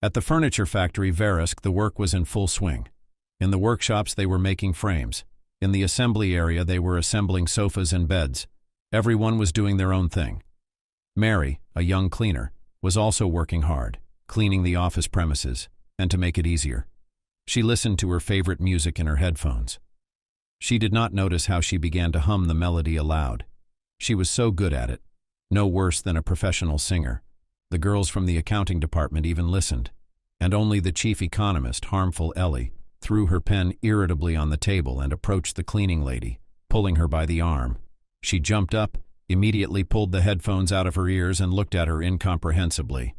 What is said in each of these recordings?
At the furniture factory Veresk, the work was in full swing. In the workshops they were making frames. In the assembly area they were assembling sofas and beds. Everyone was doing their own thing. Mary, a young cleaner, was also working hard, cleaning the office premises, and to make it easier, she listened to her favorite music in her headphones. She did not notice how she began to hum the melody aloud. She was so good at it, no worse than a professional singer. The girls from the accounting department even listened, and only the chief economist, harmful Ellie, threw her pen irritably on the table and approached the cleaning lady, pulling her by the arm. She jumped up, immediately pulled the headphones out of her ears and looked at her incomprehensibly.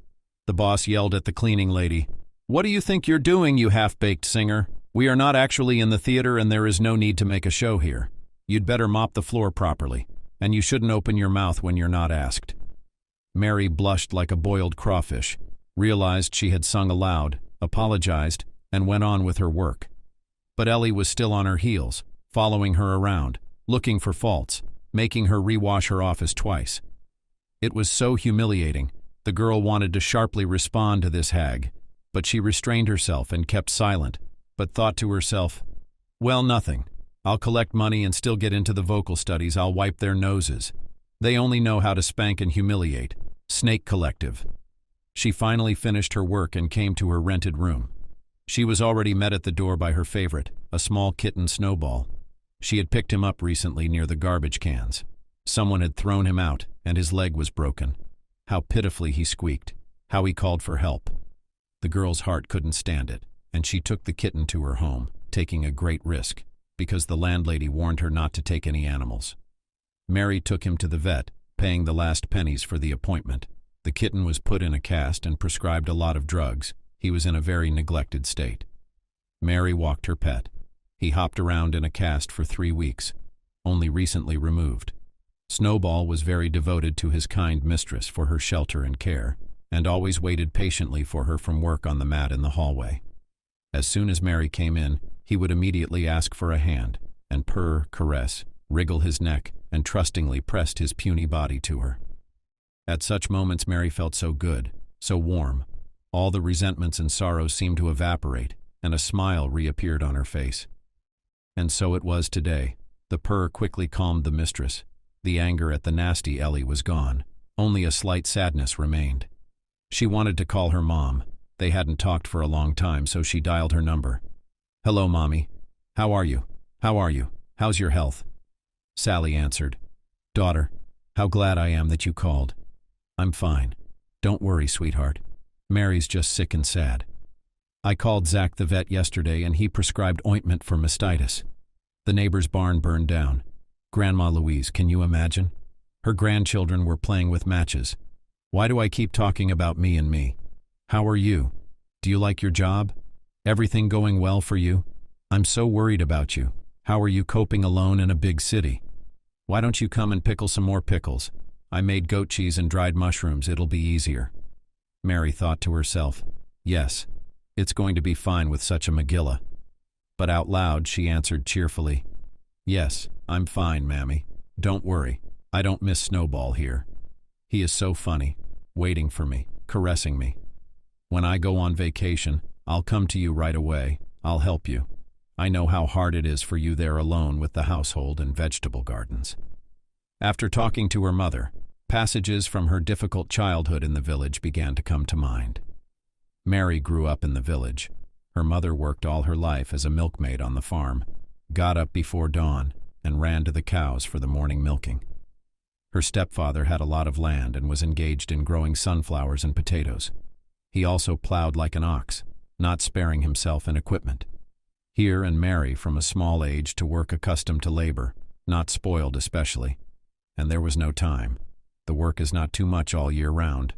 The boss yelled at the cleaning lady, "What do you think you're doing, you half-baked singer? We are not actually in the theater and there is no need to make a show here. You'd better mop the floor properly, and you shouldn't open your mouth when you're not asked." Mary blushed like a boiled crawfish, realized she had sung aloud, apologized, and went on with her work. But Ellie was still on her heels, following her around, looking for faults, making her rewash her office twice. It was so humiliating. The girl wanted to sharply respond to this hag, but she restrained herself and kept silent, but thought to herself, "Well, nothing. I'll collect money and still get into the vocal studies. I'll wipe their noses. They only know how to spank and humiliate. Snake collective." She finally finished her work and came to her rented room. She was already met at the door by her favorite, a small kitten Snowball. She had picked him up recently near the garbage cans. Someone had thrown him out, and his leg was broken. How pitifully he squeaked, how he called for help. The girl's heart couldn't stand it, and she took the kitten to her home, taking a great risk, because the landlady warned her not to take any animals. Mary took him to the vet, paying the last pennies for the appointment. The kitten was put in a cast and prescribed a lot of drugs. He was in a very neglected state. Mary walked her pet. He hopped around in a cast for 3 weeks, only recently removed. Snowball was very devoted to his kind mistress for her shelter and care, and always waited patiently for her from work on the mat in the hallway. As soon as Mary came in, he would immediately ask for a hand, and purr, caress, wriggle his neck, and trustingly pressed his puny body to her. At such moments Mary felt so good, so warm. All the resentments and sorrows seemed to evaporate, and a smile reappeared on her face. And so it was today. The purr quickly calmed the mistress. The anger at the nasty Ellie was gone. Only a slight sadness remained. She wanted to call her mom. They hadn't talked for a long time, so she dialed her number. "Hello, Mommy. How are you? How are you? How's your health?" Sally answered. "Daughter, how glad I am that you called. I'm fine. Don't worry, sweetheart. Mary's just sick and sad. I called Zach the vet yesterday and he prescribed ointment for mastitis. The neighbor's barn burned down. Grandma Louise, can you imagine? Her grandchildren were playing with matches. Why do I keep talking about me and me? How are you? Do you like your job? Everything going well for you? I'm so worried about you. How are you coping alone in a big city? Why don't you come and pickle some more pickles? I made goat cheese and dried mushrooms. It'll be easier." Mary thought to herself, "Yes, it's going to be fine with such a Megillah." But out loud she answered cheerfully, "Yes, I'm fine, Mammy. Don't worry. I don't miss Snowball here. He is so funny, waiting for me, caressing me. When I go on vacation, I'll come to you right away. I'll help you. I know how hard it is for you there alone with the household and vegetable gardens." After talking to her mother, passages from her difficult childhood in the village began to come to mind. Mary grew up in the village. Her mother worked all her life as a milkmaid on the farm, got up before dawn, and ran to the cows for the morning milking. Her stepfather had a lot of land and was engaged in growing sunflowers and potatoes. He also plowed like an ox, not sparing himself in equipment. Here and Mary from a small age to work accustomed to labor, not spoiled especially. And there was no time. The work is not too much all year round.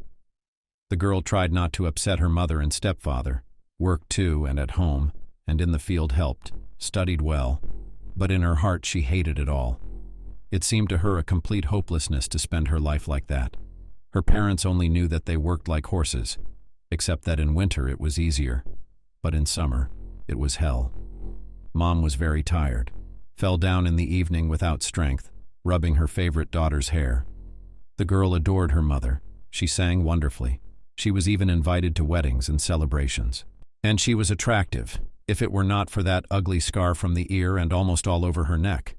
The girl tried not to upset her mother and stepfather, worked too and at home, and in the field helped, studied well, but in her heart she hated it all. It seemed to her a complete hopelessness to spend her life like that. Her parents only knew that they worked like horses, except that in winter it was easier, but in summer it was hell. Mom was very tired, fell down in the evening without strength, rubbing her favorite daughter's hair. The girl adored her mother. She sang wonderfully. She was even invited to weddings and celebrations. And she was attractive, if it were not for that ugly scar from the ear and almost all over her neck.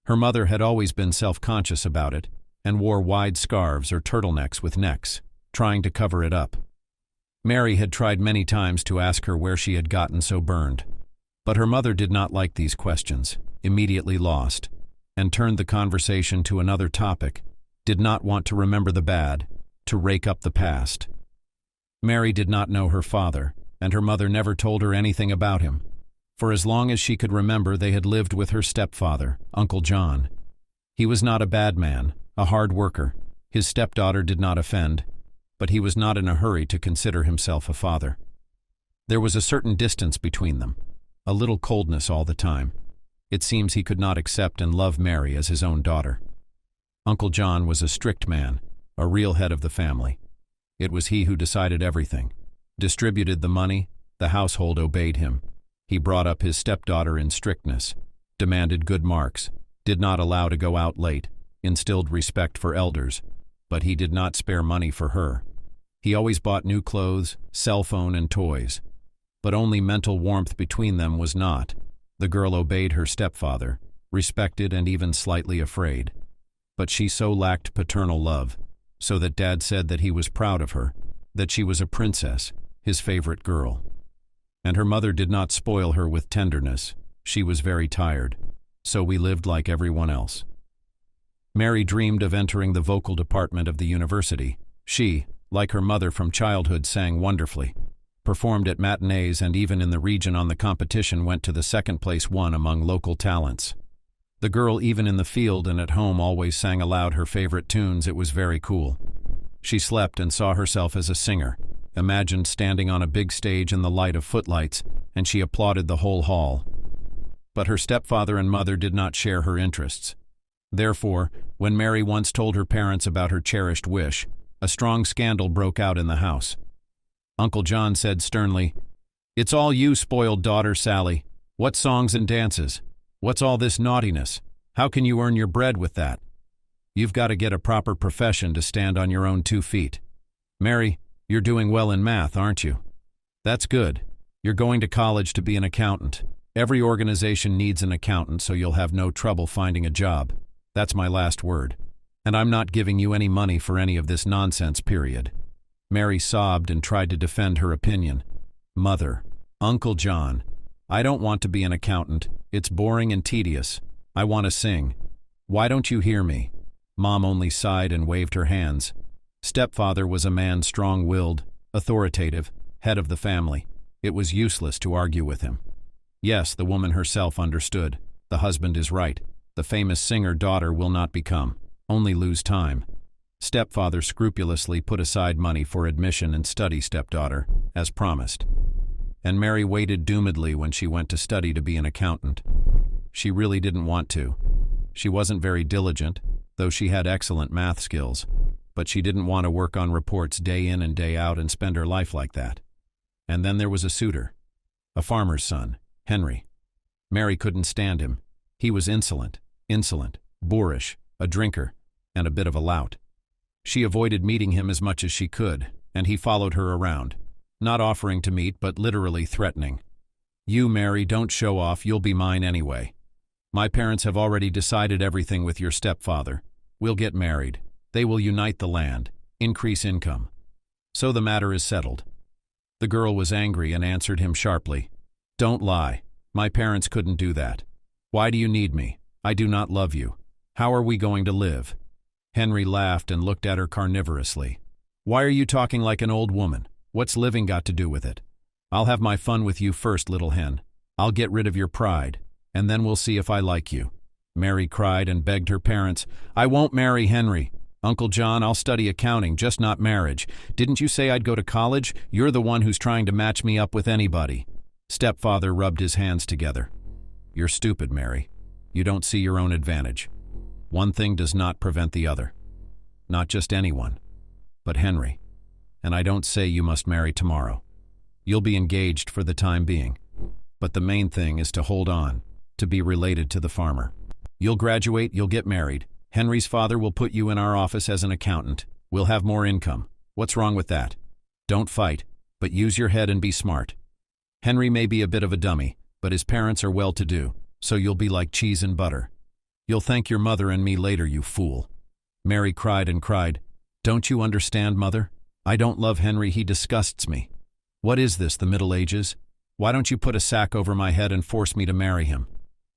Her mother had always been self-conscious about it and wore wide scarves or turtlenecks with necks, trying to cover it up. Mary had tried many times to ask her where she had gotten so burned, but her mother did not like these questions, immediately lost, and turned the conversation to another topic, did not want to remember the bad, to rake up the past. Mary did not know her father, and her mother never told her anything about him. For as long as she could remember, they had lived with her stepfather, Uncle John. He was not a bad man, a hard worker. His stepdaughter did not offend, but he was not in a hurry to consider himself a father. There was a certain distance between them, a little coldness all the time. It seems he could not accept and love Mary as his own daughter. Uncle John was a strict man, a real head of the family. It was he who decided everything, distributed the money, the household obeyed him. He brought up his stepdaughter in strictness, demanded good marks, did not allow to go out late, instilled respect for elders, but he did not spare money for her. He always bought new clothes, cell phone, and toys. But only mental warmth between them was not. The girl obeyed her stepfather, respected and even slightly afraid. But she so lacked paternal love, so that Dad said that he was proud of her, that she was a princess, his favorite girl. And her mother did not spoil her with tenderness. She was very tired, so we lived like everyone else. Mary dreamed of entering the vocal department of the university. She, like her mother from childhood, sang wonderfully, performed at matinees, and even in the region on the competition went to the second place one among local talents. The girl, even in the field and at home, always sang aloud her favorite tunes. It was very cool. She slept and saw herself as a singer, imagined standing on a big stage in the light of footlights, and she applauded the whole hall. But her stepfather and mother did not share her interests. Therefore, when Mary once told her parents about her cherished wish, a strong scandal broke out in the house. Uncle John said sternly, "It's all you, spoiled daughter Sally. What songs and dances? What's all this naughtiness? How can you earn your bread with that? You've got to get a proper profession to stand on your own 2 feet. Mary, you're doing well in math, aren't you? That's good. You're going to college to be an accountant. Every organization needs an accountant, so you'll have no trouble finding a job. That's my last word. And I'm not giving you any money for any of this nonsense, period." Mary sobbed and tried to defend her opinion. "Mother, Uncle John, I don't want to be an accountant. It's boring and tedious. I want to sing. Why don't you hear me?" Mom only sighed and waved her hands. Stepfather was a man strong-willed, authoritative, head of the family. It was useless to argue with him. Yes, the woman herself understood. The husband is right. The famous singer daughter will not become, only lose time. Stepfather scrupulously put aside money for admission and study stepdaughter, as promised. And Mary waited doomedly when she went to study to be an accountant. She really didn't want to. She wasn't very diligent, though she had excellent math skills, but she didn't want to work on reports day in and day out and spend her life like that. And then there was a suitor, a farmer's son, Henry. Mary couldn't stand him. He was insolent, boorish, a drinker, and a bit of a lout. She avoided meeting him as much as she could, and he followed her around, not offering to meet but literally threatening. "You, Mary, don't show off, you'll be mine anyway. My parents have already decided everything with your stepfather. We'll get married. They will unite the land, increase income. So the matter is settled." The girl was angry and answered him sharply, "Don't lie. My parents couldn't do that. Why do you need me? I do not love you. How are we going to live?" Henry laughed and looked at her carnivorously. "Why are you talking like an old woman? What's living got to do with it? I'll have my fun with you first, little hen. I'll get rid of your pride, and then we'll see if I like you." Mary cried and begged her parents, "I won't marry Henry. Uncle John, I'll study accounting, just not marriage. Didn't you say I'd go to college? You're the one who's trying to match me up with anybody." Stepfather rubbed his hands together. "You're stupid, Mary. You don't see your own advantage. One thing does not prevent the other. Not just anyone, but Henry. And I don't say you must marry tomorrow. You'll be engaged for the time being. But the main thing is to hold on, to be related to the farmer. You'll graduate, you'll get married. Henry's father will put you in our office as an accountant. We'll have more income. What's wrong with that? Don't fight, but use your head and be smart. Henry may be a bit of a dummy, but his parents are well-to-do, so you'll be like cheese and butter. You'll thank your mother and me later, you fool." Mary cried and cried. "Don't you understand, Mother? I don't love Henry, he disgusts me. What is this, the Middle Ages? Why don't you put a sack over my head and force me to marry him?"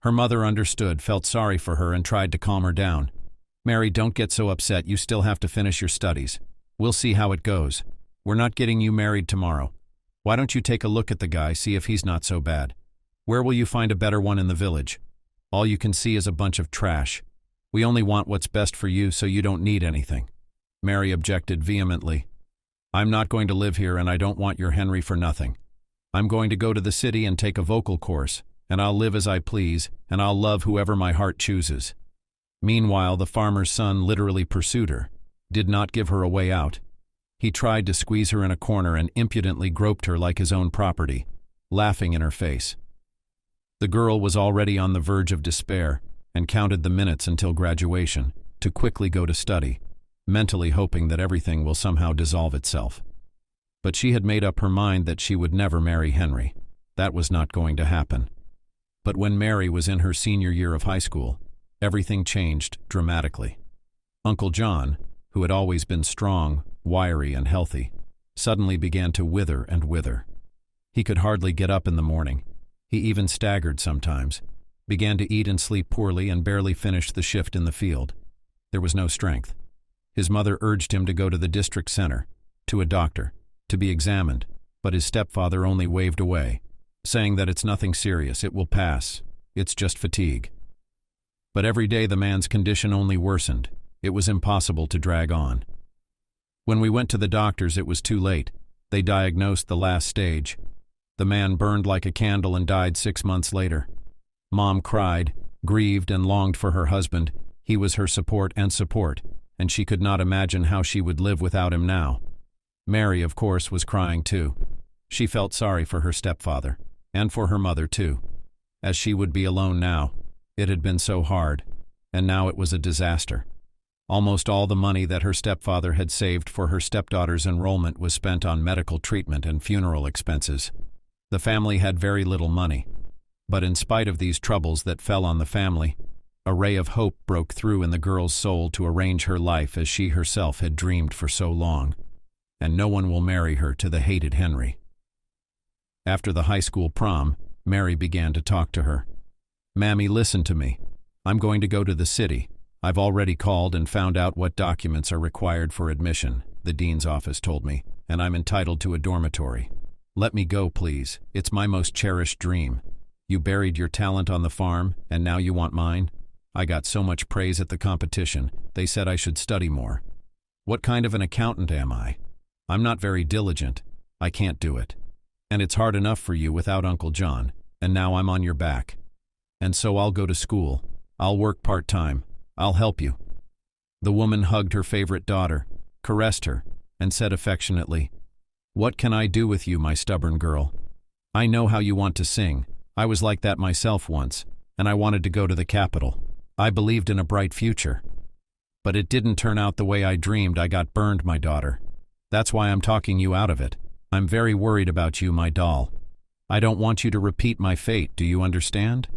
Her mother understood, felt sorry for her, and tried to calm her down. "Mary, don't get so upset, you still have to finish your studies. We'll see how it goes. We're not getting you married tomorrow. Why don't you take a look at the guy, see if he's not so bad? Where will you find a better one in the village? All you can see is a bunch of trash. We only want what's best for you, so you don't need anything." Mary objected vehemently. "I'm not going to live here, and I don't want your Henry for nothing. I'm going to go to the city and take a vocal course, and I'll live as I please, and I'll love whoever my heart chooses." Meanwhile, the farmer's son literally pursued her, did not give her a way out. He tried to squeeze her in a corner and impudently groped her like his own property, laughing in her face. The girl was already on the verge of despair and counted the minutes until graduation to quickly go to study, mentally hoping that everything will somehow dissolve itself. But she had made up her mind that she would never marry Henry. That was not going to happen. But when Mary was in her senior year of high school, everything changed dramatically. Uncle John, who had always been strong, wiry, and healthy, suddenly began to wither and wither. He could hardly get up in the morning. He even staggered sometimes, began to eat and sleep poorly, and barely finished the shift in the field. There was no strength. His mother urged him to go to the district center, to a doctor, to be examined, but his stepfather only waved away, saying that it's nothing serious, it will pass, it's just fatigue. But every day the man's condition only worsened. It was impossible to drag on. When we went to the doctors, it was too late. They diagnosed the last stage. The man burned like a candle and died 6 months later. Mom cried, grieved, and longed for her husband. He was her support, and she could not imagine how she would live without him now. Mary, of course, was crying too. She felt sorry for her stepfather, and for her mother too, as she would be alone now. It had been so hard, and now it was a disaster. Almost all the money that her stepfather had saved for her stepdaughter's enrollment was spent on medical treatment and funeral expenses. The family had very little money. But in spite of these troubles that fell on the family, a ray of hope broke through in the girl's soul to arrange her life as she herself had dreamed for so long. And no one will marry her to the hated Henry. After the high school prom, Mary began to talk to her. "Mammy, listen to me. I'm going to go to the city. I've already called and found out what documents are required for admission, the dean's office told me, and I'm entitled to a dormitory. Let me go, please. It's my most cherished dream. You buried your talent on the farm, and now you want mine? I got so much praise at the competition, they said I should study more. What kind of an accountant am I? I'm not very diligent. I can't do it. And it's hard enough for you without Uncle John, and now I'm on your back. And so I'll go to school. I'll work part-time. I'll help you." The woman hugged her favorite daughter, caressed her, and said affectionately, "What can I do with you, my stubborn girl? I know how you want to sing. I was like that myself once, and I wanted to go to the capital. I believed in a bright future. But it didn't turn out the way I dreamed. I got burned, my daughter. That's why I'm talking you out of it. I'm very worried about you, my doll. I don't want you to repeat my fate, do you understand?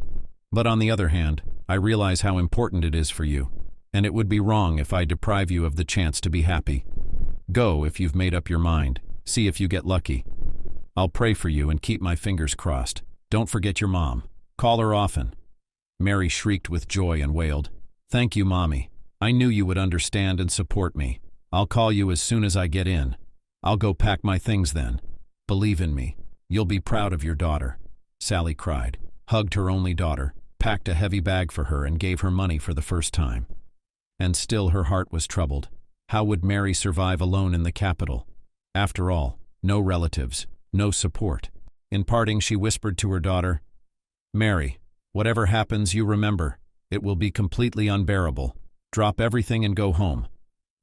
But on the other hand, I realize how important it is for you, and it would be wrong if I deprive you of the chance to be happy. Go if you've made up your mind. See if you get lucky. I'll pray for you and keep my fingers crossed. Don't forget your mom. Call her often." Mary shrieked with joy and wailed, "Thank you, Mommy. I knew you would understand and support me. I'll call you as soon as I get in. I'll go pack my things then. Believe in me. You'll be proud of your daughter." Sally cried, hugged her only daughter, packed a heavy bag for her, and gave her money for the first time. And still her heart was troubled. How would Mary survive alone in the capital? After all, no relatives, no support. In parting, she whispered to her daughter, "Mary, whatever happens, you remember, it will be completely unbearable. Drop everything and go home.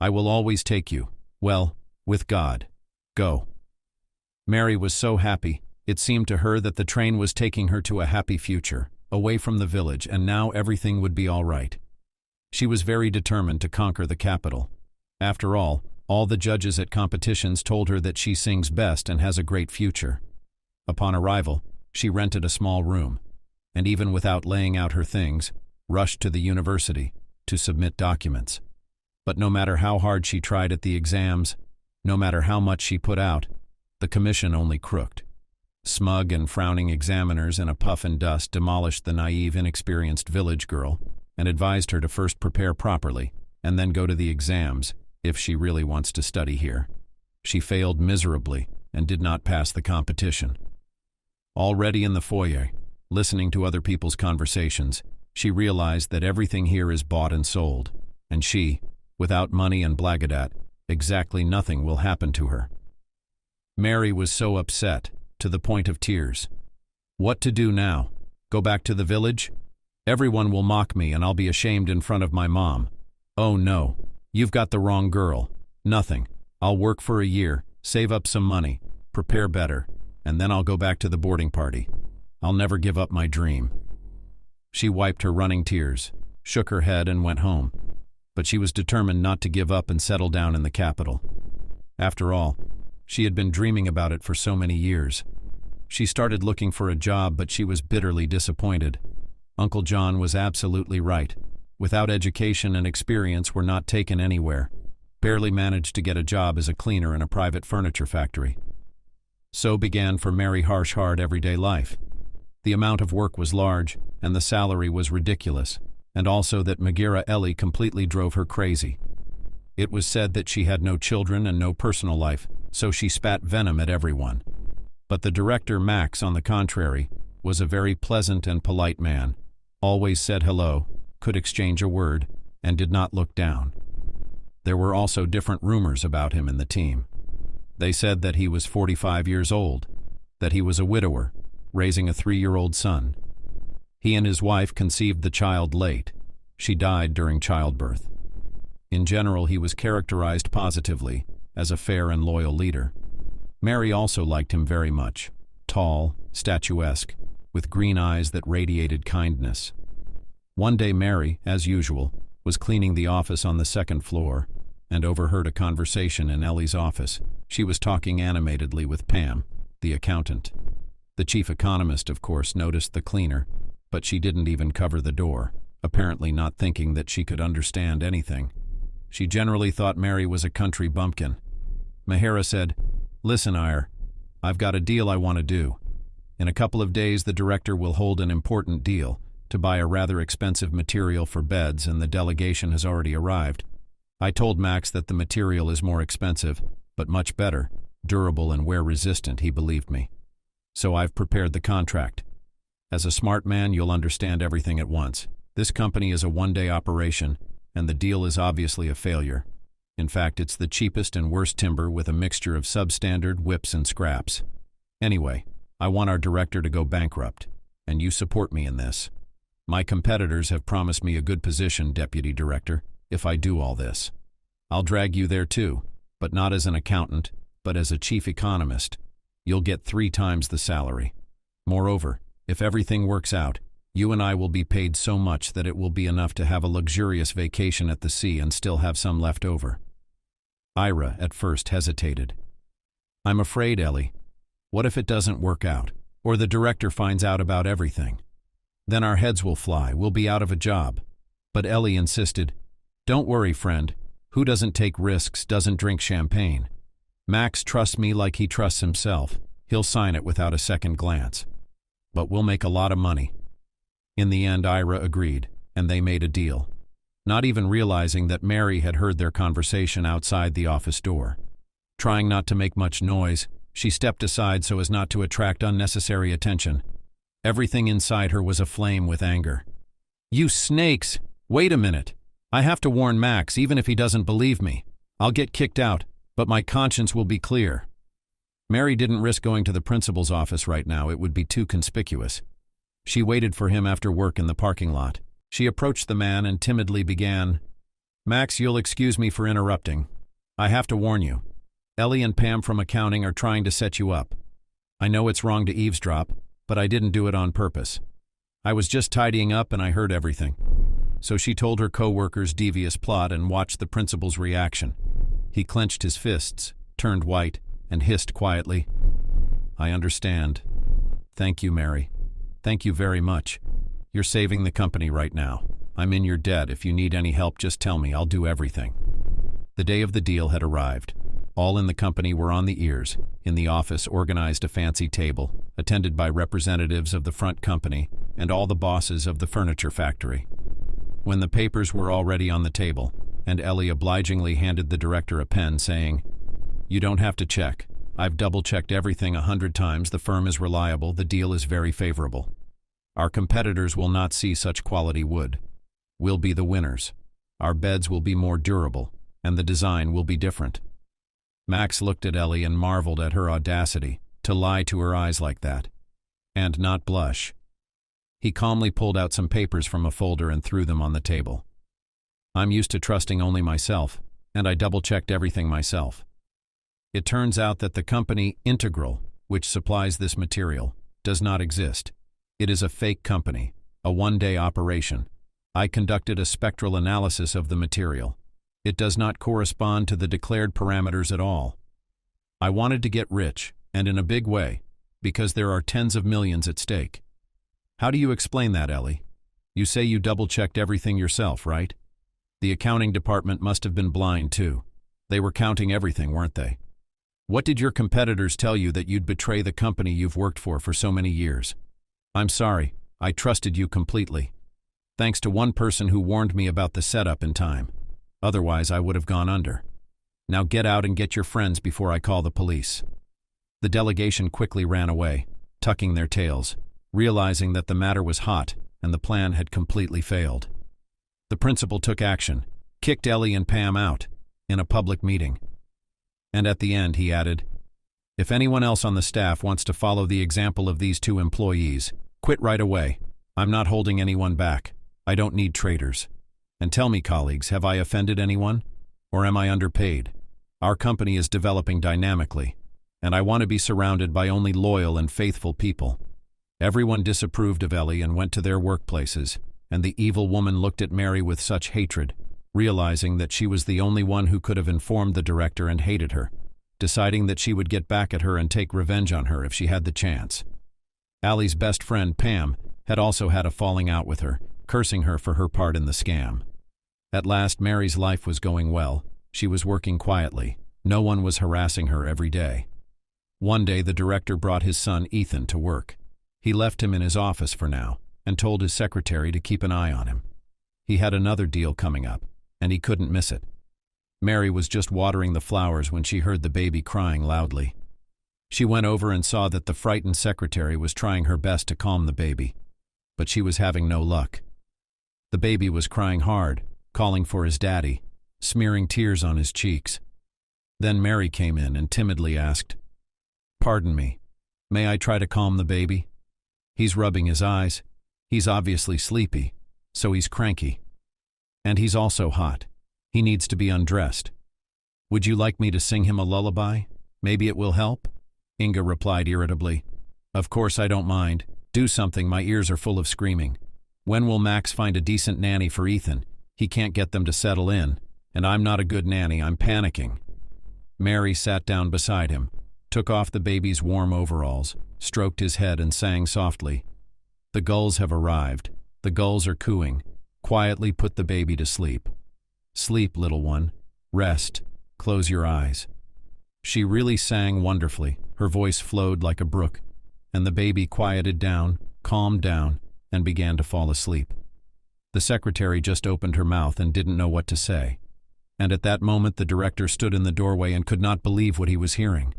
I will always take you. Well, with God. Go." Mary was so happy, it seemed to her that the train was taking her to a happy future, away from the village, and now everything would be all right. She was very determined to conquer the capital. After all All the judges at competitions told her that she sings best and has a great future. Upon arrival, she rented a small room, and even without laying out her things, rushed to the university to submit documents. But no matter how hard she tried at the exams, no matter how much she put out, the commission only crooked. Smug and frowning examiners in a puff and dust demolished the naive, inexperienced village girl and advised her to first prepare properly and then go to the exams if she really wants to study here. She failed miserably and did not pass the competition. Already in the foyer, listening to other people's conversations, she realized that everything here is bought and sold, and she, without money and Blagadat, exactly nothing will happen to her. Mary was so upset, to the point of tears. What to do now? Go back to the village? Everyone will mock me and I'll be ashamed in front of my mom. Oh no, you've got the wrong girl. Nothing. I'll work for a year, save up some money, prepare better, and then I'll go back to the boarding party. I'll never give up my dream. She wiped her running tears, shook her head and went home. But she was determined not to give up and settle down in the capital. After all, she had been dreaming about it for so many years. She started looking for a job, but she was bitterly disappointed. Uncle John was absolutely right. Without education and experience, we're not taken anywhere. Barely managed to get a job as a cleaner in a private furniture factory. So began for Mary harsh, hard everyday life. The amount of work was large, and the salary was ridiculous, and also that Megira Ellie completely drove her crazy. It was said that she had no children and no personal life, so she spat venom at everyone. But the director, Max, on the contrary, was a very pleasant and polite man, always said hello, could exchange a word, and did not look down. There were also different rumors about him in the team. They said that he was 45 years old, that he was a widower, raising a 3-year-old son. He and his wife conceived the child late. She died during childbirth. In general, he was characterized positively as a fair and loyal leader. Mary also liked him very much, tall, statuesque, with green eyes that radiated kindness. One day Mary, as usual, was cleaning the office on the 2nd floor and overheard a conversation in Ellie's office. She was talking animatedly with Pam, the accountant. The chief economist, of course, noticed the cleaner, but she didn't even cover the door, apparently not thinking that she could understand anything. She generally thought Mary was a country bumpkin. Megira said, "Listen, I've got a deal I want to do. In a couple of days the director will hold an important deal to buy a rather expensive material for beds, and the delegation has already arrived. I told Max that the material is more expensive, but much better, durable and wear-resistant. He believed me. So I've prepared the contract. As a smart man, you'll understand everything at once. This company is a one-day operation, and the deal is obviously a failure. In fact, it's the cheapest and worst timber with a mixture of substandard whips and scraps. Anyway, I want our director to go bankrupt, and you support me in this. My competitors have promised me a good position, deputy director, if I do all this. I'll drag you there too, but not as an accountant, but as a chief economist. You'll get 3 times the salary. Moreover, if everything works out, you and I will be paid so much that it will be enough to have a luxurious vacation at the sea and still have some left over." Ira at first hesitated. "I'm afraid, Ellie. What if it doesn't work out, or the director finds out about everything? Then our heads will fly, we'll be out of a job." But Ellie insisted, "Don't worry, friend. Who doesn't take risks doesn't drink champagne. Max trusts me like he trusts himself. He'll sign it without a second glance. But we'll make a lot of money." In the end, Ira agreed, and they made a deal, not even realizing that Mary had heard their conversation outside the office door. Trying not to make much noise, she stepped aside so as not to attract unnecessary attention. Everything inside her was aflame with anger. "You snakes! Wait a minute! I have to warn Max, even if he doesn't believe me. I'll get kicked out, but my conscience will be clear." Mary didn't risk going to the principal's office right now. It would be too conspicuous. She waited for him after work in the parking lot. She approached the man and timidly began, "Max, you'll excuse me for interrupting. I have to warn you. Ellie and Pam from accounting are trying to set you up. I know it's wrong to eavesdrop, but I didn't do it on purpose. I was just tidying up and I heard everything." So she told her co-workers' devious plot and watched the principal's reaction. He clenched his fists, turned white, and hissed quietly, "I understand. Thank you, Mary. Thank you very much. You're saving the company right now. I'm in your debt. If you need any help, just tell me. I'll do everything." The day of the deal had arrived. All in the company were on the ears. In the office organized a fancy table, attended by representatives of the front company and all the bosses of the furniture factory. When the papers were already on the table, and Ellie obligingly handed the director a pen saying, "You don't have to check. I've double-checked everything 100 times. The firm is reliable. The deal is very favorable. Our competitors will not see such quality wood. We'll be the winners. Our beds will be more durable, and the design will be different." Max looked at Ellie and marveled at her audacity to lie to her eyes like that, and not blush. He calmly pulled out some papers from a folder and threw them on the table. "I'm used to trusting only myself, and I double-checked everything myself. It turns out that the company Integral, which supplies this material, does not exist. It is a fake company, a one-day operation. I conducted a spectral analysis of the material. It does not correspond to the declared parameters at all. I wanted to get rich, and in a big way, because there are tens of millions at stake." "How do you explain that, Ellie? You say you double-checked everything yourself, right? The accounting department must have been blind too. They were counting everything, weren't they? What did your competitors tell you that you'd betray the company you've worked for so many years? I'm sorry, I trusted you completely. Thanks to one person who warned me about the setup in time. Otherwise, I would have gone under. Now get out and get your friends before I call the police." The delegation quickly ran away, tucking their tails, realizing that the matter was hot and the plan had completely failed. The principal took action, kicked Ellie and Pam out, in a public meeting. And at the end he added, "If anyone else on the staff wants to follow the example of these two employees, quit right away. I'm not holding anyone back. I don't need traitors. And tell me, colleagues, have I offended anyone? Or am I underpaid? Our company is developing dynamically, and I want to be surrounded by only loyal and faithful people." Everyone disapproved of Ellie and went to their workplaces, and the evil woman looked at Mary with such hatred, realizing that she was the only one who could have informed the director and hated her, deciding that she would get back at her and take revenge on her if she had the chance. Allie's best friend, Pam, had also had a falling out with her, cursing her for her part in the scam. At last, Mary's life was going well. She was working quietly. No one was harassing her every day. One day, the director brought his son, Ethan, to work. He left him in his office for now and told his secretary to keep an eye on him. He had another deal coming up, and he couldn't miss it. Mary was just watering the flowers when she heard the baby crying loudly. She went over and saw that the frightened secretary was trying her best to calm the baby, but she was having no luck. The baby was crying hard, calling for his daddy, smearing tears on his cheeks. Then Mary came in and timidly asked, "Pardon me, may I try to calm the baby? He's rubbing his eyes. He's obviously sleepy, so he's cranky. And he's also hot. He needs to be undressed. Would you like me to sing him a lullaby? Maybe it will help?" Inga replied irritably, "Of course I don't mind. Do something, my ears are full of screaming. When will Max find a decent nanny for Ethan? He can't get them to settle in, and I'm not a good nanny, I'm panicking." Mary sat down beside him, took off the baby's warm overalls, stroked his head and sang softly, "The gulls have arrived. The gulls are cooing. Quietly put the baby to sleep. Sleep, little one. Rest. Close your eyes." She really sang wonderfully. Her voice flowed like a brook, and the baby quieted down, calmed down, and began to fall asleep. The secretary just opened her mouth and didn't know what to say. And at that moment the director stood in the doorway and could not believe what he was hearing.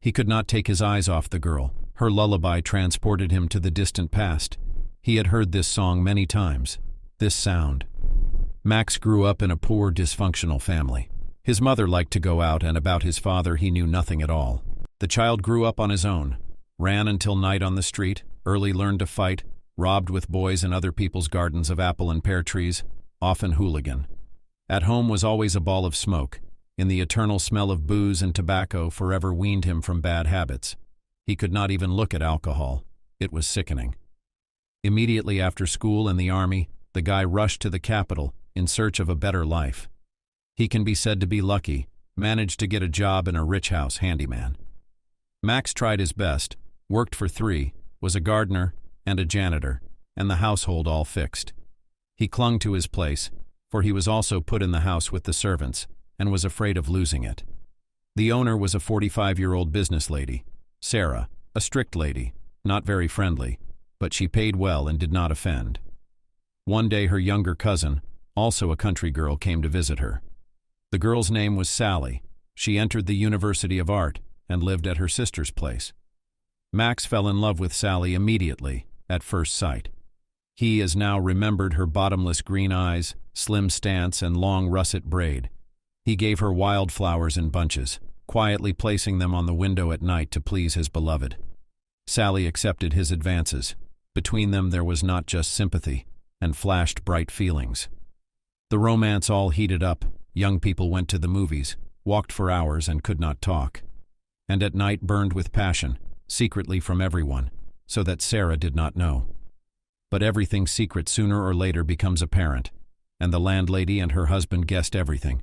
He could not take his eyes off the girl. Her lullaby transported him to the distant past. He had heard this song many times. This sound. Max grew up in a poor, dysfunctional family. His mother liked to go out, and about his father he knew nothing at all. The child grew up on his own, ran until night on the street, early learned to fight, robbed with boys in other people's gardens of apple and pear trees, often hooligan. At home was always a ball of smoke. In the eternal smell of booze and tobacco forever weaned him from bad habits. He could not even look at alcohol. It was sickening. Immediately after school and the army, the guy rushed to the capital in search of a better life. He can be said to be lucky, managed to get a job in a rich house handyman. Max tried his best, worked for 3, was a gardener and a janitor, and the household all fixed. He clung to his place, for he was also put in the house with the servants, and was afraid of losing it. The owner was a 45-year-old business lady, Sarah, a strict lady, not very friendly, but she paid well and did not offend. One day her younger cousin, also a country girl, came to visit her. The girl's name was Sally. She entered the University of Art and lived at her sister's place. Max fell in love with Sally immediately, at first sight. He as now remembered her bottomless green eyes, slim stance, and long russet braid. He gave her wildflowers in bunches, quietly placing them on the window at night to please his beloved. Sally accepted his advances. Between them there was not just sympathy, and flashed bright feelings. The romance all heated up. Young people went to the movies, walked for hours and could not talk, and at night burned with passion, secretly from everyone, so that Sarah did not know. But everything secret sooner or later becomes apparent, and the landlady and her husband guessed everything.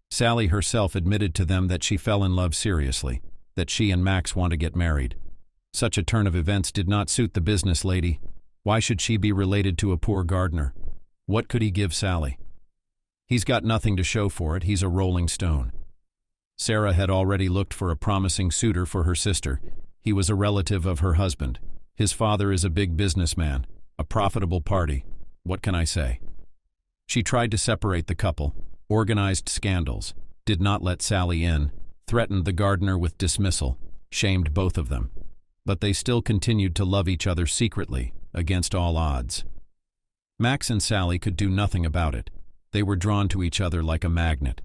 Sally herself admitted to them that she fell in love seriously, that she and Max want to get married. Such a turn of events did not suit the business lady. Why should she be related to a poor gardener? What could he give Sally? He's got nothing to show for it, he's a rolling stone. Sarah had already looked for a promising suitor for her sister. He was a relative of her husband. His father is a big businessman, a profitable party. What can I say? She tried to separate the couple, organized scandals, did not let Sally in, threatened the gardener with dismissal, shamed both of them. But they still continued to love each other secretly, against all odds. Max and Sally could do nothing about it. They were drawn to each other like a magnet.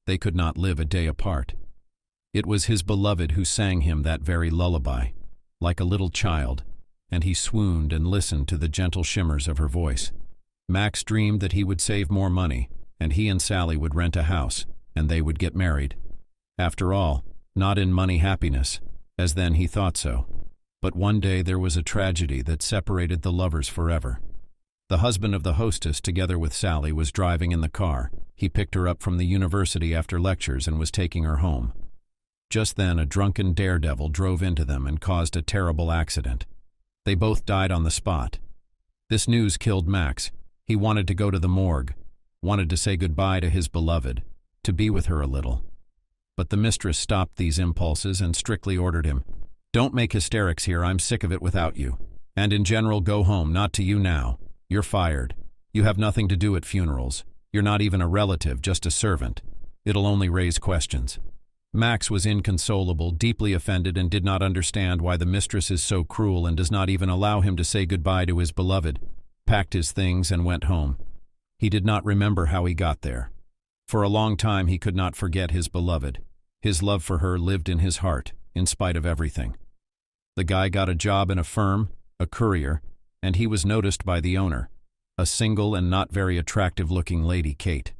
They could not live a day apart. It was his beloved who sang him that very lullaby, like a little child, and he swooned and listened to the gentle shimmers of her voice. Max dreamed that he would save more money, and he and Sally would rent a house, and they would get married. After all, not in money happiness, as then he thought so. But one day there was a tragedy that separated the lovers forever. The husband of the hostess, together with Sally, was driving in the car. He picked her up from the university after lectures and was taking her home. Just then a drunken daredevil drove into them and caused a terrible accident. They both died on the spot. This news killed Max. He wanted to go to the morgue, wanted to say goodbye to his beloved, to be with her a little. But the mistress stopped these impulses and strictly ordered him, "Don't make hysterics here, I'm sick of it without you. And in general, go home, not to you now. You're fired. You have nothing to do at funerals. You're not even a relative, just a servant. It'll only raise questions." Max was inconsolable, deeply offended, and did not understand why the mistress is so cruel and does not even allow him to say goodbye to his beloved, packed his things and went home. He did not remember how he got there. For a long time he could not forget his beloved. His love for her lived in his heart, in spite of everything. The guy got a job in a firm, a courier, and he was noticed by the owner, a single and not very attractive-looking lady, Kate.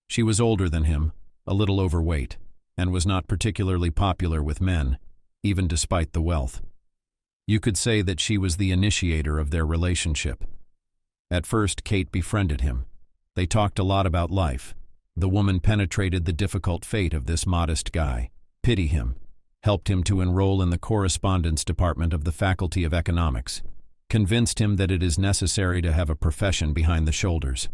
She was older than him, a little overweight, and was not particularly popular with men, even despite the wealth. You could say that she was the initiator of their relationship. At first, Kate befriended him. They talked a lot about life. The woman penetrated the difficult fate of this modest guy, pitied him, helped him to enroll in the correspondence department of the Faculty of Economics, convinced him that it is necessary to have a profession behind the shoulders.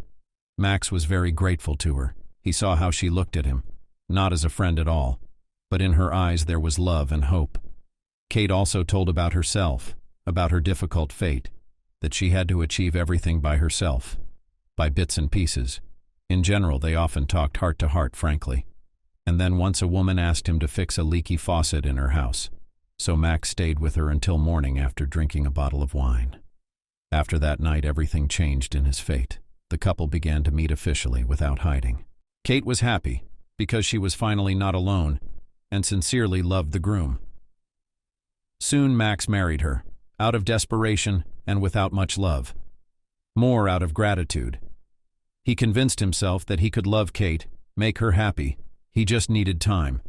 Max was very grateful to her. He saw how she looked at him, not as a friend at all, but in her eyes there was love and hope. Kate also told about herself, about her difficult fate, that she had to achieve everything by herself, by bits and pieces. In general, they often talked heart to heart, frankly. And then once a woman asked him to fix a leaky faucet in her house, so Max stayed with her until morning after drinking a bottle of wine. After that night, everything changed in his fate. The couple began to meet officially without hiding. Kate was happy, because she was finally not alone, and sincerely loved the groom. Soon Max married her, out of desperation and without much love. More out of gratitude. He convinced himself that he could love Kate, make her happy. He just needed time.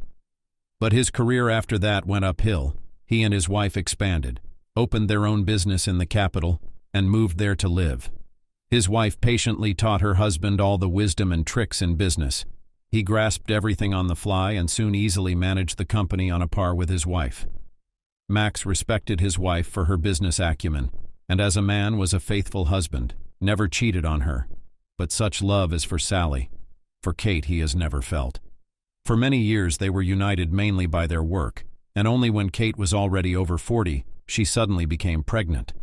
But his career after that went uphill. He and his wife expanded, opened their own business in the capital, and moved there to live. His wife patiently taught her husband all the wisdom and tricks in business. He grasped everything on the fly and soon easily managed the company on a par with his wife. Max respected his wife for her business acumen, and as a man was a faithful husband, never cheated on her. But such love as for Sally, for Kate he has never felt. For many years they were united mainly by their work, and only when Kate was already over 40, she suddenly became pregnant.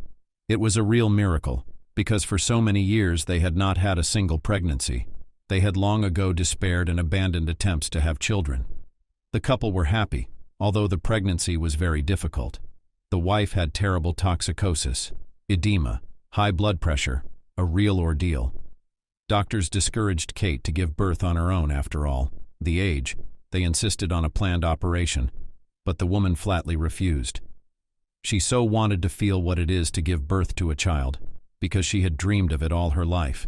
It was a real miracle, because for so many years they had not had a single pregnancy. They had long ago despaired and abandoned attempts to have children. The couple were happy, although the pregnancy was very difficult. The wife had terrible toxicosis, edema, high blood pressure, a real ordeal. Doctors discouraged Kate to give birth on her own after all. The age, they insisted on a planned operation, but the woman flatly refused. She so wanted to feel what it is to give birth to a child, because she had dreamed of it all her life.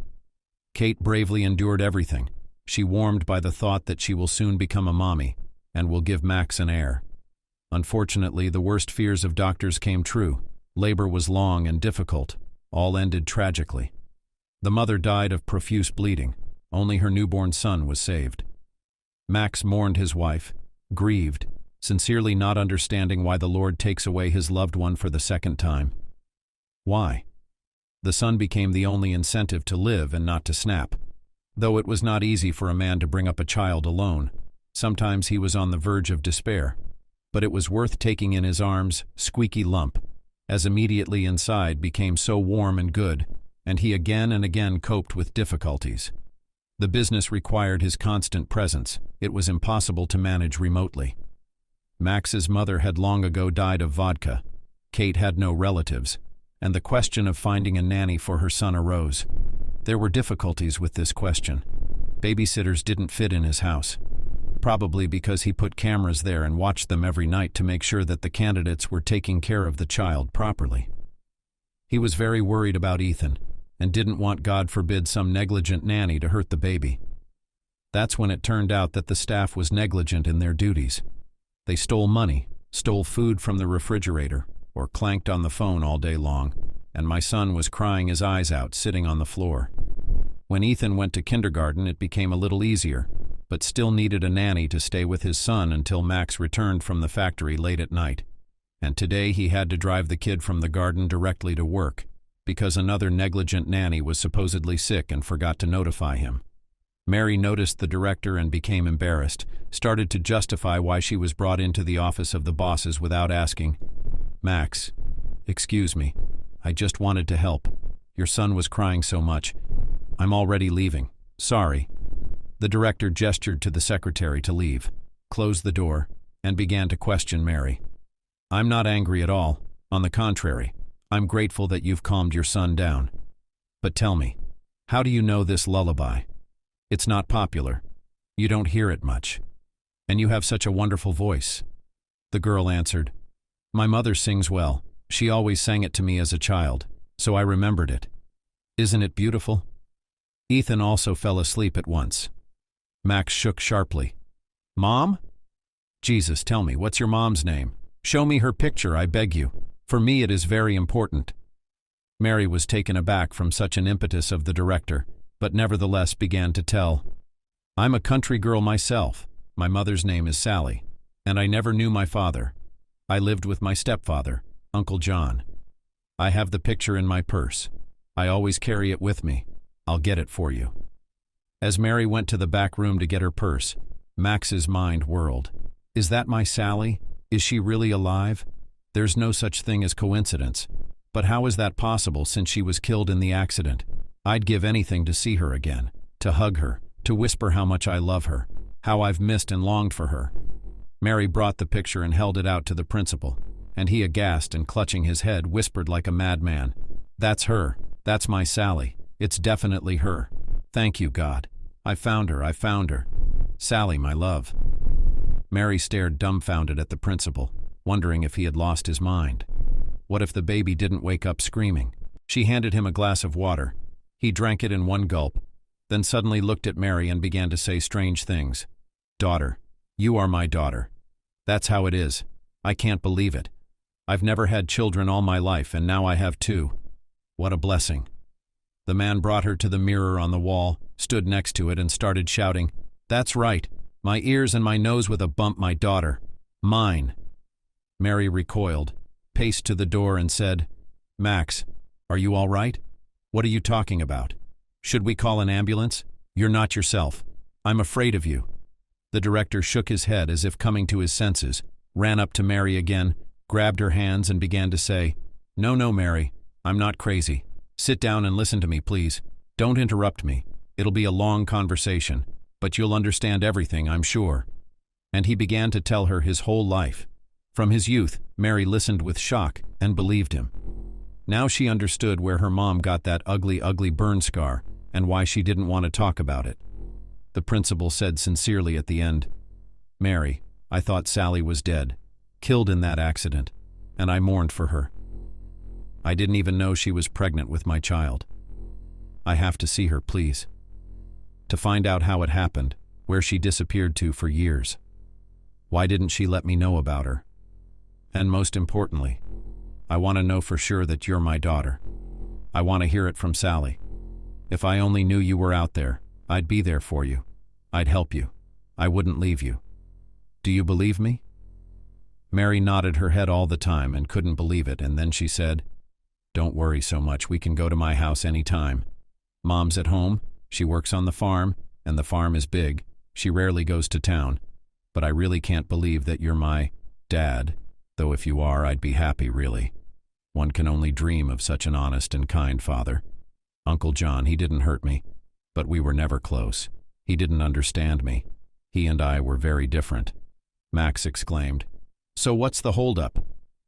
Kate bravely endured everything. She warmed by the thought that she will soon become a mommy, and will give Max an heir. Unfortunately, the worst fears of doctors came true. Labor was long and difficult. All ended tragically. The mother died of profuse bleeding. Only her newborn son was saved. Max mourned his wife, grieved, sincerely not understanding why the Lord takes away his loved one for the second time. Why? The son became the only incentive to live and not to snap. Though it was not easy for a man to bring up a child alone, sometimes he was on the verge of despair. But it was worth taking in his arms' squeaky lump, as immediately inside became so warm and good, and he again and again coped with difficulties. The business required his constant presence. It was impossible to manage remotely. Max's mother had long ago died of vodka. Kate had no relatives, and the question of finding a nanny for her son arose. There were difficulties with this question. Babysitters didn't fit in his house, probably because he put cameras there and watched them every night to make sure that the candidates were taking care of the child properly. He was very worried about Ethan, and didn't want, God forbid, some negligent nanny to hurt the baby. That's when it turned out that the staff was negligent in their duties. They stole money, stole food from the refrigerator, or clanked on the phone all day long, and my son was crying his eyes out sitting on the floor. When Ethan went to kindergarten, it became a little easier, but still needed a nanny to stay with his son until Max returned from the factory late at night. And today he had to drive the kid from the garden directly to work, because another negligent nanny was supposedly sick and forgot to notify him. Mary noticed the director and became embarrassed, started to justify why she was brought into the office of the bosses without asking. Max, excuse me, I just wanted to help. Your son was crying so much. I'm already leaving. Sorry. The director gestured to the secretary to leave, closed the door, and began to question Mary. I'm not angry at all. On the contrary, I'm grateful that you've calmed your son down. But tell me, how do you know this lullaby? It's not popular. You don't hear it much. And you have such a wonderful voice. The girl answered, My mother sings well. She always sang it to me as a child, so I remembered it. Isn't it beautiful? Ethan also fell asleep at once. Max shook sharply. Mom? Jesus, tell me, what's your mom's name? Show me her picture, I beg you. For me it is very important. Mary was taken aback from such an impetus of the director, but nevertheless began to tell. I'm a country girl myself. My mother's name is Sally, and I never knew my father. I lived with my stepfather, Uncle John. I have the picture in my purse. I always carry it with me. I'll get it for you. As Mary went to the back room to get her purse, Max's mind whirled. Is that my Sally? Is she really alive? There's no such thing as coincidence. But how is that possible since she was killed in the accident? I'd give anything to see her again, to hug her, to whisper how much I love her, how I've missed and longed for her. Mary brought the picture and held it out to the principal, and he, aghast and clutching his head, whispered like a madman, That's her. That's my Sally. It's definitely her. Thank you, God. I found her. Sally, my love. Mary stared dumbfounded at the principal, wondering if he had lost his mind. What if the baby didn't wake up screaming? She handed him a glass of water. He drank it in one gulp, then suddenly looked at Mary and began to say strange things. Daughter, you are my daughter. That's how it is. I can't believe it. I've never had children all my life, and now I have two. What a blessing. The man brought her to the mirror on the wall, stood next to it, and started shouting, That's right. My ears and my nose with a bump, my daughter. Mine. Mary recoiled, paced to the door and said, Max, are you all right? What are you talking about? Should we call an ambulance? You're not yourself. I'm afraid of you. The director shook his head as if coming to his senses, ran up to Mary again, grabbed her hands and began to say, No, Mary, I'm not crazy. Sit down and listen to me, please. Don't interrupt me. It'll be a long conversation, but you'll understand everything, I'm sure. And he began to tell her his whole life. From his youth, Mary listened with shock and believed him. Now she understood where her mom got that ugly burn scar and why she didn't want to talk about it. The principal said sincerely at the end, Mary, I thought Sally was dead, killed in that accident, and I mourned for her. I didn't even know she was pregnant with my child. I have to see her, please. To find out how it happened, where she disappeared to for years. Why didn't she let me know about her? And most importantly, I want to know for sure that you're my daughter. I want to hear it from Sally. If I only knew you were out there, I'd be there for you. I'd help you. I wouldn't leave you. Do you believe me? Mary nodded her head all the time and couldn't believe it, and then she said, Don't worry so much, we can go to my house any time. Mom's at home, she works on the farm, and the farm is big. She rarely goes to town. But I really can't believe that you're my dad, though if you are, I'd be happy, really. One can only dream of such an honest and kind father. Uncle John, he didn't hurt me, but we were never close. He didn't understand me. He and I were very different. Max exclaimed, So what's the holdup?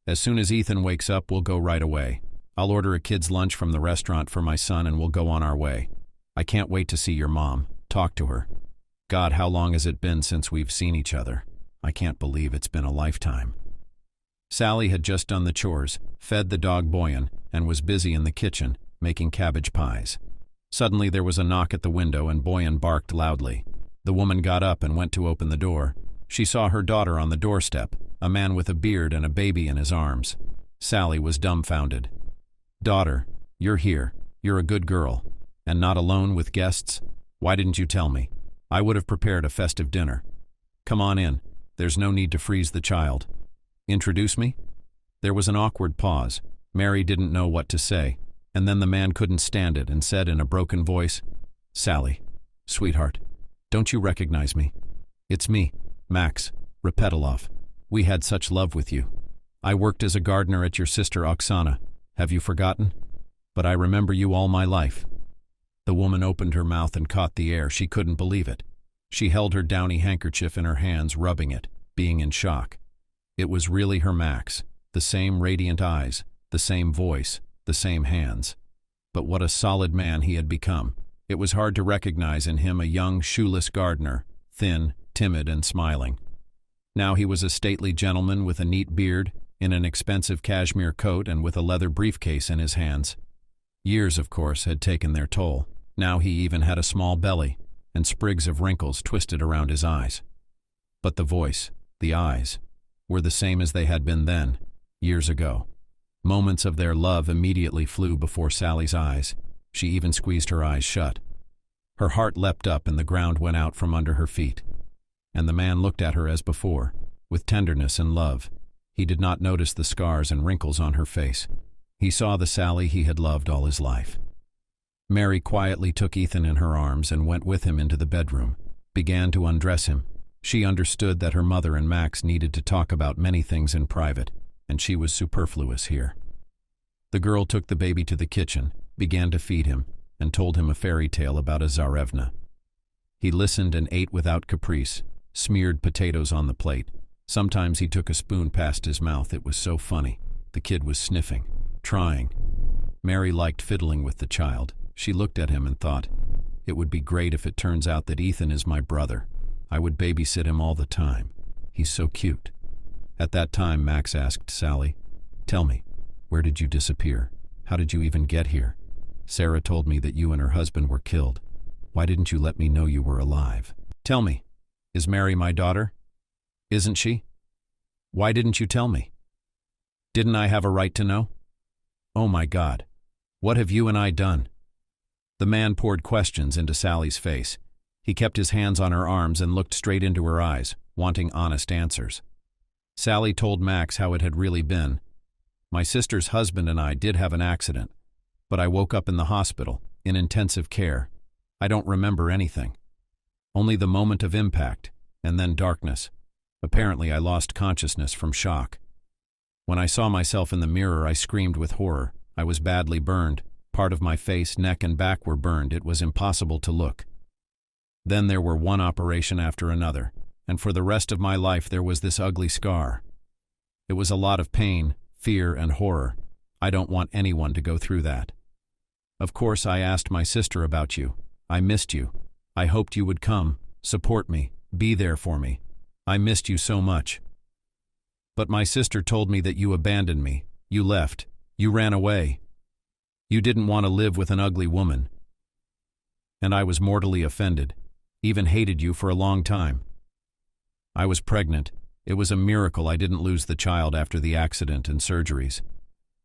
As soon as Ethan wakes up, we'll go right away. I'll order a kid's lunch from the restaurant for my son and we'll go on our way. I can't wait to see your mom, talk to her. God, how long has it been since we've seen each other? I can't believe it's been a lifetime. Sally had just done the chores, fed the dog Boyan, and was busy in the kitchen, making cabbage pies. Suddenly there was a knock at the window and Boyan barked loudly. The woman got up and went to open the door. She saw her daughter on the doorstep, a man with a beard and a baby in his arms. Sally was dumbfounded. Daughter, you're here. You're a good girl. And not alone with guests? Why didn't you tell me? I would have prepared a festive dinner. Come on in. There's no need to freeze the child. Introduce me? There was an awkward pause. Mary didn't know what to say, and then the man couldn't stand it and said in a broken voice, Sally, sweetheart, don't you recognize me? It's me, Max Repetilov. We had such love with you. I worked as a gardener at your sister Oksana. Have you forgotten? But I remember you all my life. The woman opened her mouth and caught the air. She couldn't believe it. She held her downy handkerchief in her hands, rubbing it, being in shock. It was really her Max, the same radiant eyes, the same voice, the same hands. But what a solid man he had become. It was hard to recognize in him a young, shoeless gardener, thin, timid, and smiling. Now he was a stately gentleman with a neat beard, in an expensive cashmere coat and with a leather briefcase in his hands. Years, of course, had taken their toll. Now he even had a small belly, and sprigs of wrinkles twisted around his eyes. But the voice, the eyes, were the same as they had been then, years ago. Moments of their love immediately flew before Sally's eyes. She even squeezed her eyes shut. Her heart leapt up and the ground went out from under her feet. And the man looked at her as before, with tenderness and love. He did not notice the scars and wrinkles on her face. He saw the Sally he had loved all his life. Mary quietly took Ethan in her arms and went with him into the bedroom, began to undress him. She understood that her mother and Max needed to talk about many things in private, and she was superfluous here. The girl took the baby to the kitchen, began to feed him, and told him a fairy tale about a Tsarevna. He listened and ate without caprice, smeared potatoes on the plate. Sometimes he took a spoon past his mouth. It was so funny. The kid was sniffing, trying. Mary liked fiddling with the child. She looked at him and thought, it would be great if it turns out that Ethan is my brother. I would babysit him all the time. He's so cute. At that time, Max asked Sally, Tell me, where did you disappear? How did you even get here? Sarah told me that you and her husband were killed. Why didn't you let me know you were alive? Tell me, is Mary my daughter? Isn't she? Why didn't you tell me? Didn't I have a right to know? Oh my God, what have you and I done? The man poured questions into Sally's face. He kept his hands on her arms and looked straight into her eyes, wanting honest answers. Sally told Max how it had really been. My sister's husband and I did have an accident, but I woke up in the hospital, in intensive care. I don't remember anything. Only the moment of impact, and then darkness. Apparently I lost consciousness from shock. When I saw myself in the mirror, I screamed with horror. I was badly burned. Part of my face, neck, and back were burned. It was impossible to look. Then there were one operation after another, and for the rest of my life there was this ugly scar. It was a lot of pain, fear, and horror. I don't want anyone to go through that. Of course, I asked my sister about you. I missed you. I hoped you would come, support me, be there for me. I missed you so much. But my sister told me that you abandoned me. You left. You ran away. You didn't want to live with an ugly woman. And I was mortally offended, even hated you for a long time. I was pregnant. It was a miracle I didn't lose the child after the accident and surgeries.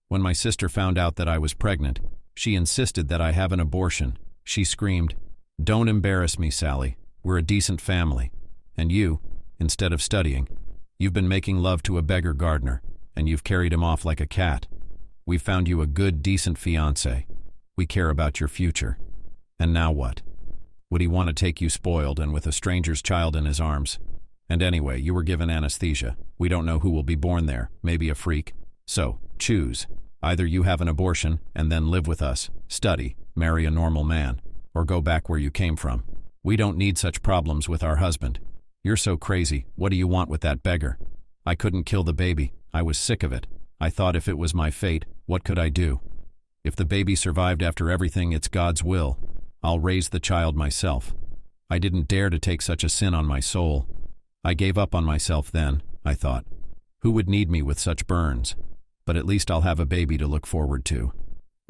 When my sister found out that I was pregnant, she insisted that I have an abortion. She screamed, "Don't embarrass me, Sally. We're a decent family. And you, instead of studying, you've been making love to a beggar gardener, and you've carried him off like a cat. We found you a good, decent fiancé. We care about your future. And now what? Would he want to take you spoiled and with a stranger's child in his arms? And anyway, you were given anesthesia. We don't know who will be born there, maybe a freak. So, choose. Either you have an abortion and then live with us, study, marry a normal man, or go back where you came from. We don't need such problems with our husband. You're so crazy. What do you want with that beggar? I couldn't kill the baby. I was sick of it. I thought if it was my fate, what could I do? If the baby survived after everything, it's God's will. I'll raise the child myself. I didn't dare to take such a sin on my soul. I gave up on myself then, I thought. Who would need me with such burns? But at least I'll have a baby to look forward to.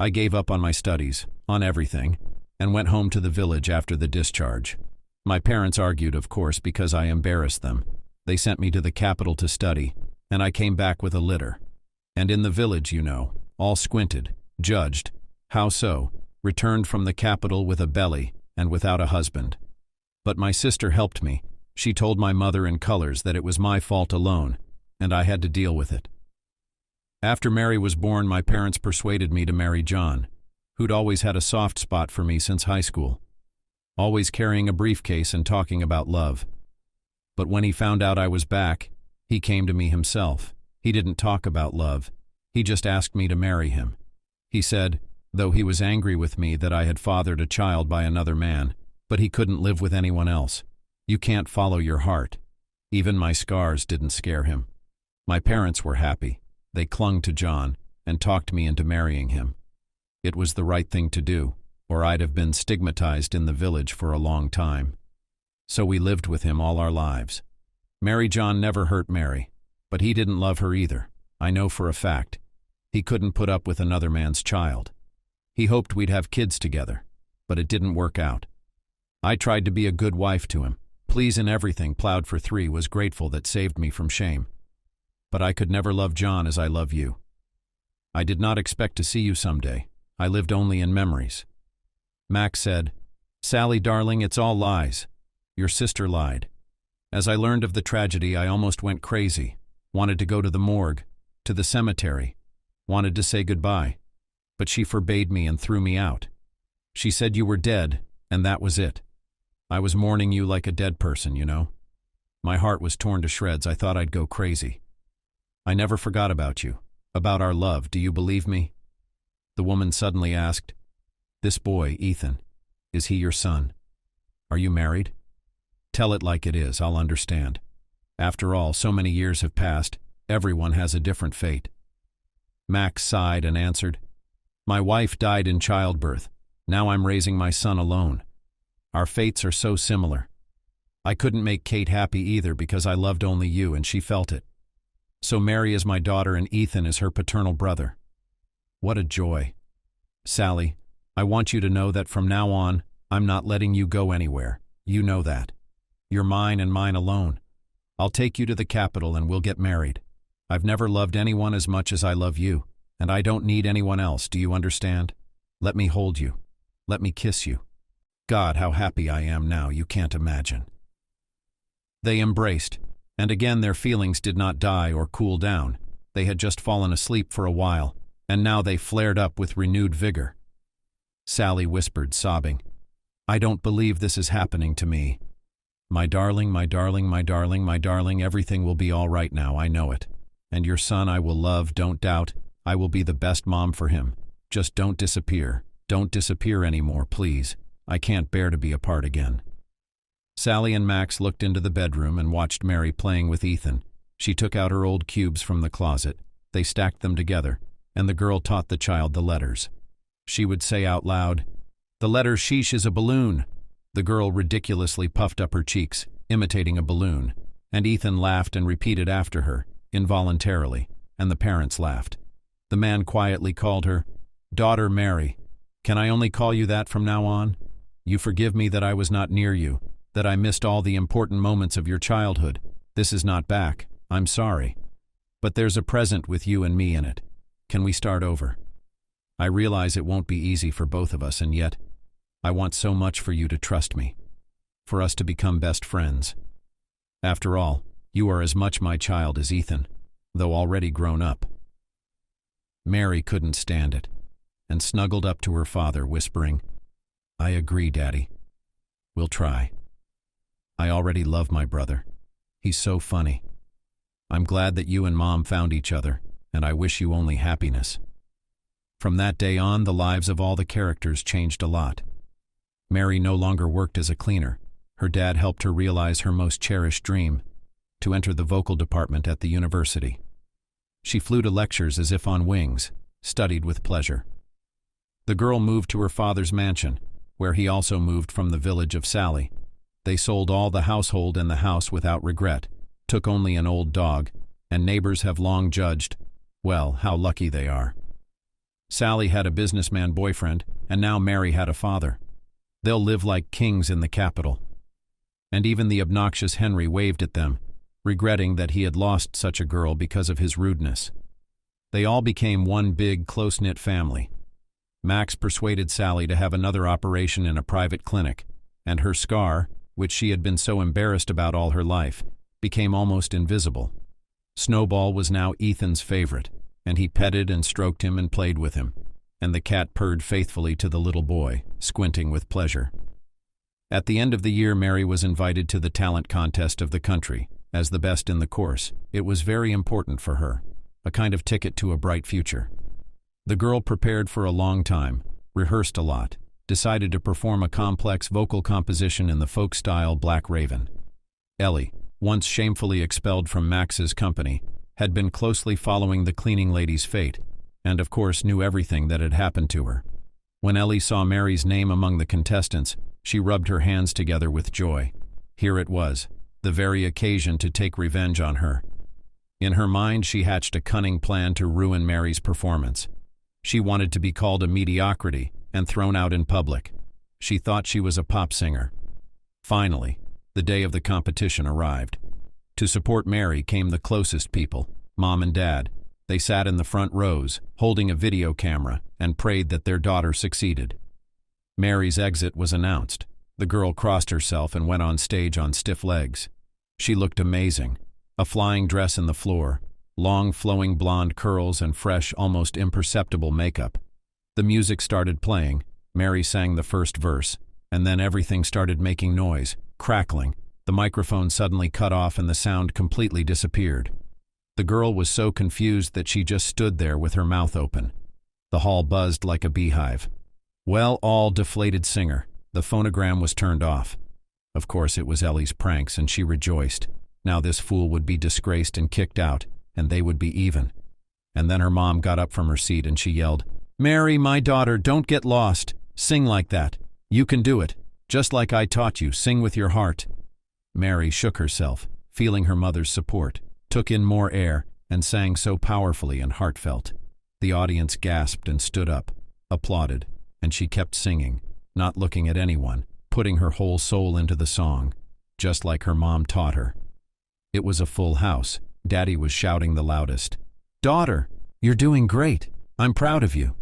I gave up on my studies, on everything, and went home to the village after the discharge. My parents argued, of course, because I embarrassed them. They sent me to the capital to study, and I came back with a litter. And in the village, you know, all squinted, judged. How so? Returned from the capital with a belly and without a husband. But my sister helped me. She told my mother in colors that it was my fault alone, and I had to deal with it. After Mary was born, my parents persuaded me to marry John, who'd always had a soft spot for me since high school, always carrying a briefcase and talking about love. But when he found out I was back, he came to me himself. He didn't talk about love. He just asked me to marry him. He said, though he was angry with me that I had fathered a child by another man, but he couldn't live with anyone else. You can't follow your heart. Even my scars didn't scare him. My parents were happy. They clung to John and talked me into marrying him. It was the right thing to do, or I'd have been stigmatized in the village for a long time. So we lived with him all our lives. Mary John never hurt Mary, but he didn't love her either. I know for a fact. He couldn't put up with another man's child. He hoped we'd have kids together, but it didn't work out. I tried to be a good wife to him. Please in everything, plowed for 3, was grateful that saved me from shame. But I could never love John as I love you. I did not expect to see you someday. I lived only in memories. Max said, "Sally, darling, it's all lies. Your sister lied." As I learned of the tragedy, I almost went crazy. Wanted to go to the morgue, to the cemetery. Wanted to say goodbye. But she forbade me and threw me out. She said you were dead, and that was it. I was mourning you like a dead person, you know. My heart was torn to shreds. I thought I'd go crazy. I never forgot about you, about our love. Do you believe me? The woman suddenly asked, "This boy, Ethan, is he your son? Are you married? Tell it like it is, I'll understand. After all, so many years have passed. Everyone has a different fate." Max sighed and answered, "My wife died in childbirth. Now I'm raising my son alone. Our fates are so similar. I couldn't make Kate happy either because I loved only you and she felt it. So Mary is my daughter and Ethan is her paternal brother. What a joy. Sally, I want you to know that from now on, I'm not letting you go anywhere. You know that. You're mine and mine alone. I'll take you to the capital and we'll get married. I've never loved anyone as much as I love you, and I don't need anyone else, do you understand? Let me hold you. Let me kiss you. God, how happy I am now, you can't imagine." They embraced, and again their feelings did not die or cool down. They had just fallen asleep for a while, and now they flared up with renewed vigor. Sally whispered, sobbing, "I don't believe this is happening to me. My darling, my darling, my darling, my darling, everything will be all right now, I know it. And your son I will love, don't doubt. I will be the best mom for him. Just don't disappear. Don't disappear anymore, please. I can't bear to be apart again." Sally and Max looked into the bedroom and watched Mary playing with Ethan. She took out her old cubes from the closet. They stacked them together, and the girl taught the child the letters. She would say out loud, "The letter sheesh is a balloon." The girl ridiculously puffed up her cheeks, imitating a balloon, and Ethan laughed and repeated after her, involuntarily, and the parents laughed. The man quietly called her, "Daughter Mary. Can I only call you that from now on? You forgive me that I was not near you, that I missed all the important moments of your childhood. This is not back. I'm sorry. But there's a present with you and me in it. Can we start over? I realize it won't be easy for both of us, and yet I want so much for you to trust me, for us to become best friends. After all, you are as much my child as Ethan, though already grown up." Mary couldn't stand it, and snuggled up to her father, whispering, "I agree, Daddy. We'll try. I already love my brother. He's so funny. I'm glad that you and Mom found each other, and I wish you only happiness." From that day on, the lives of all the characters changed a lot. Mary no longer worked as a cleaner. Her dad helped her realize her most cherished dream, to enter the vocal department at the university. She flew to lectures as if on wings, studied with pleasure. The girl moved to her father's mansion, where he also moved from the village of Sally. They sold all the household and the house without regret, took only an old dog, and neighbors have long judged, well, how lucky they are. Sally had a businessman boyfriend, and now Mary had a father. They'll live like kings in the capital. And even the obnoxious Henry waved at them, regretting that he had lost such a girl because of his rudeness. They all became one big, close-knit family. Max persuaded Sally to have another operation in a private clinic, and her scar, which she had been so embarrassed about all her life, became almost invisible. Snowball was now Ethan's favorite, and he petted and stroked him and played with him, and the cat purred faithfully to the little boy, squinting with pleasure. At the end of the year, Mary was invited to the talent contest of the country, as the best in the course. It was very important for her, a kind of ticket to a bright future. The girl prepared for a long time, rehearsed a lot, decided to perform a complex vocal composition in the folk style Black Raven. Ellie, once shamefully expelled from Max's company, had been closely following the cleaning lady's fate, and of course knew everything that had happened to her. When Ellie saw Mary's name among the contestants, she rubbed her hands together with joy. Here it was, the very occasion to take revenge on her. In her mind, she hatched a cunning plan to ruin Mary's performance. She wanted to be called a mediocrity and thrown out in public. She thought she was a pop singer. Finally, the day of the competition arrived. To support Mary came the closest people, Mom and Dad. They sat in the front rows, holding a video camera, and prayed that their daughter succeeded. Mary's exit was announced. The girl crossed herself and went on stage on stiff legs. She looked amazing. A flying dress in the floor, long flowing blonde curls and fresh, almost imperceptible makeup. The music started playing. Mary sang the first verse, and then everything started making noise, crackling. The microphone suddenly cut off and the sound completely disappeared. The girl was so confused that she just stood there with her mouth open. The hall buzzed like a beehive. Well, all deflated singer. The phonogram was turned off. Of course it was Ellie's pranks, and she rejoiced. Now this fool would be disgraced and kicked out, and they would be even. And then her mom got up from her seat and she yelled, "Mary, my daughter, don't get lost. Sing like that. You can do it. Just like I taught you, sing with your heart." Mary shook herself, feeling her mother's support, took in more air, and sang so powerfully and heartfelt. The audience gasped and stood up, applauded, and she kept singing, not looking at anyone, putting her whole soul into the song, just like her mom taught her. It was a full house. Daddy was shouting the loudest, "Daughter, you're doing great. I'm proud of you."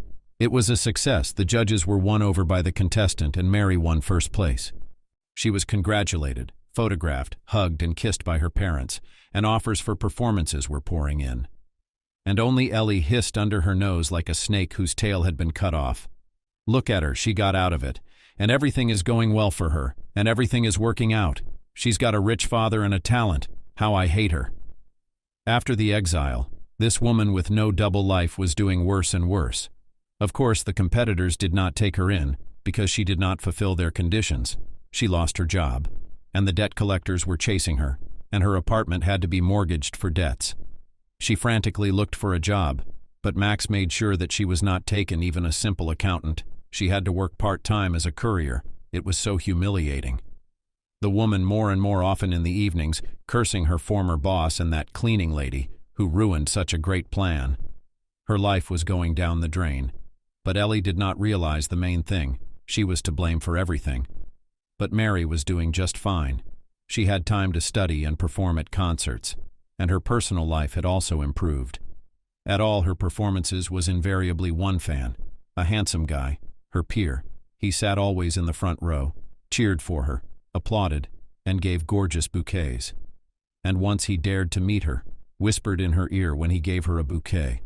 It was a success. The judges were won over by the contestant, and Mary won first place. She was congratulated, photographed, hugged, and kissed by her parents, and offers for performances were pouring in. And only Ellie hissed under her nose like a snake whose tail had been cut off. Look at her, she got out of it, and everything is going well for her, and everything is working out. She's got a rich father and a talent. How I hate her. After the exile, this woman with no double life was doing worse and worse. Of course, the competitors did not take her in, because she did not fulfill their conditions. She lost her job, and the debt collectors were chasing her, and her apartment had to be mortgaged for debts. She frantically looked for a job, but Max made sure that she was not taken even a simple accountant. She had to work part-time as a courier. It was so humiliating. The woman more and more often in the evenings, cursing her former boss and that cleaning lady, who ruined such a great plan. Her life was going down the drain. But Ellie did not realize the main thing. She was to blame for everything. But Mary was doing just fine. She had time to study and perform at concerts, and her personal life had also improved. At all her performances was invariably one fan, a handsome guy, her peer. He sat always in the front row, cheered for her, applauded, and gave gorgeous bouquets. And once he dared to meet her, whispered in her ear when he gave her a bouquet,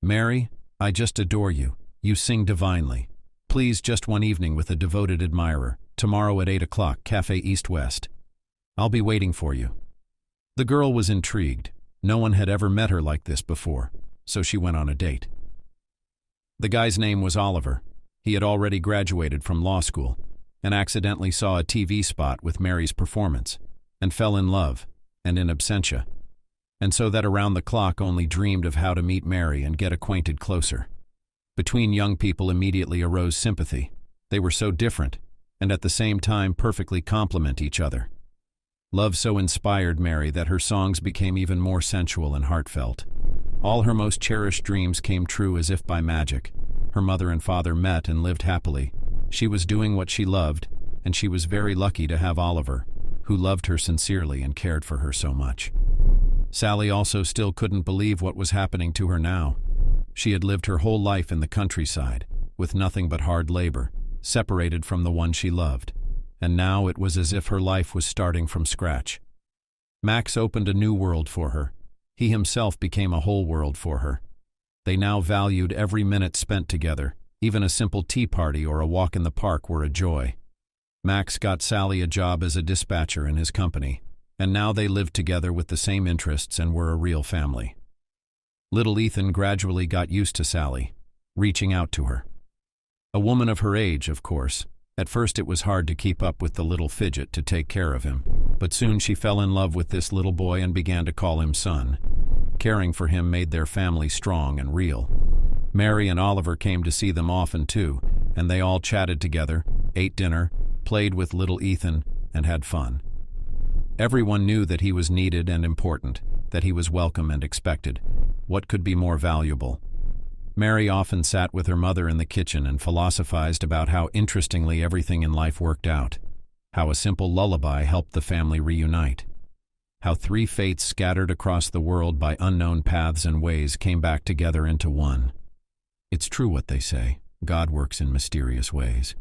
"Mary, I just adore you. You sing divinely. Please, just one evening with a devoted admirer. Tomorrow at 8 o'clock, Cafe East-West. I'll be waiting for you." The girl was intrigued. No one had ever met her like this before, so she went on a date. The guy's name was Oliver. He had already graduated from law school and accidentally saw a TV spot with Mary's performance and fell in love, and in absentia, and so that around the clock only dreamed of how to meet Mary and get acquainted closer. Between young people immediately arose sympathy. They were so different, and at the same time perfectly complement each other. Love so inspired Mary that her songs became even more sensual and heartfelt. All her most cherished dreams came true as if by magic. Her mother and father met and lived happily. She was doing what she loved, and she was very lucky to have Oliver, who loved her sincerely and cared for her so much. Sally also still couldn't believe what was happening to her now. She had lived her whole life in the countryside, with nothing but hard labor, separated from the one she loved, and now it was as if her life was starting from scratch. Max opened a new world for her. He himself became a whole world for her. They now valued every minute spent together. Even a simple tea party or a walk in the park were a joy. Max got Sally a job as a dispatcher in his company, and now they lived together with the same interests and were a real family. Little Ethan gradually got used to Sally, reaching out to her. A woman of her age, of course. At first it was hard to keep up with the little fidget to take care of him, but soon she fell in love with this little boy and began to call him son. Caring for him made their family strong and real. Mary and Oliver came to see them often too, and they all chatted together, ate dinner, played with little Ethan, and had fun. Everyone knew that he was needed and important, that he was welcome and expected. What could be more valuable? Mary often sat with her mother in the kitchen and philosophized about how interestingly everything in life worked out, how a simple lullaby helped the family reunite, how three fates scattered across the world by unknown paths and ways came back together into one. It's true what they say, God works in mysterious ways.